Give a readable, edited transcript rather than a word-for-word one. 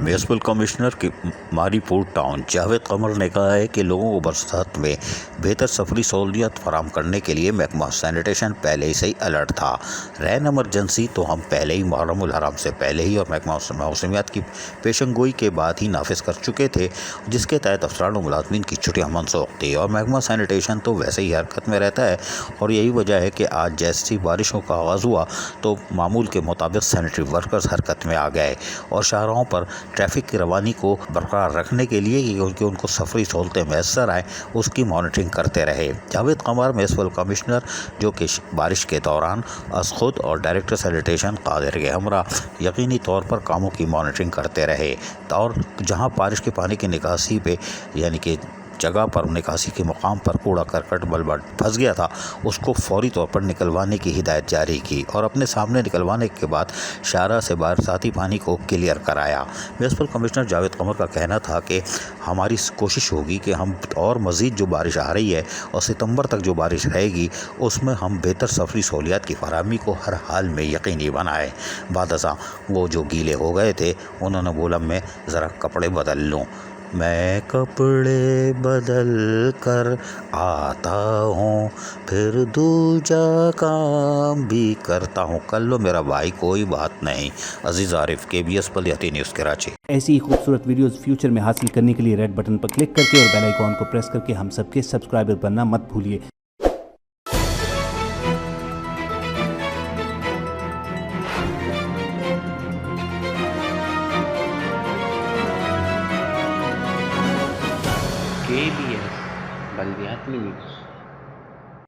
Municipal commissioner की Mauripur town Javed कमर ने कहा है कि लोगों को बरसात में बेहतर सफरी सहूलियत फराहम करने के लिए महकमा सैनिटेशन पहले से ही अलर्ट था। रैन एमरजेंसी तो हम पहले ही मुहर्रम उल हराम से पहले ही और महकमा मौसमियात की पेशनगोई के बाद ही नाफिज कर चुके थे, जिसके तहत अफसरान और मुलाजमीन की छुट्टियाँ मनसूख थी और महकमा सैनिटेशन तो वैसे ही हरकत में रहता है। और यही वजह है कि आज जैसी बारिशों का आगाज़ हुआ तो मामूल के मुताबिक सैनिटरी वर्कर्स हरकत में आ गए और शाहराहों पर ट्रैफिक की रवानी को बरकरार रखने के लिए क्योंकि उनको सफरी सहूलतें मैसर आएँ उसकी मॉनिटरिंग करते रहे। जावेद कमर म्यूनसिपल कमिश्नर जो कि बारिश के दौरान खुद और डायरेक्टर सैनिटेशन कादिर के हमरा यकीनी तौर पर कामों की मॉनिटरिंग करते रहे और जहां बारिश के पानी की निकासी पे यानी कि जगह पर निकासी के मुकाम पर कूड़ा करकट मलबा फंस गया था उसको फौरी तौर पर निकलवाने की हिदायत जारी की और अपने सामने निकलवाने के बाद शाहरा से बरसाती पानी को क्लियर कराया। म्यूनसिपल कमिश्नर जावेद कमर का कहना था कि हमारी कोशिश होगी कि हम और मज़ीद जो बारिश आ रही है और सितंबर तक जो बारिश रहेगी उसमें हम बेहतर सफरी सहूलियात की फराहमी को हर हाल में यकीनी बनाएँ। बादशाह वो जो गीले हो गए थे उन्होंने बोला मैं ज़रा कपड़े बदल लूँ। मैं कपड़े बदल कर आता हूँ फिर दूजा काम भी करता हूँ। कर लो मेरा भाई कोई बात नहीं। अजीज़ आरिफ, KBS पलियाती न्यूज़ कराची। ऐसी ही खूबसूरत वीडियोस फ्यूचर में हासिल करने के लिए रेड बटन पर क्लिक करके और बेल आइकॉन को प्रेस करके हम सबके सब्सक्राइबर बनना मत भूलिए। KBS बल्दियाती न्यूज़।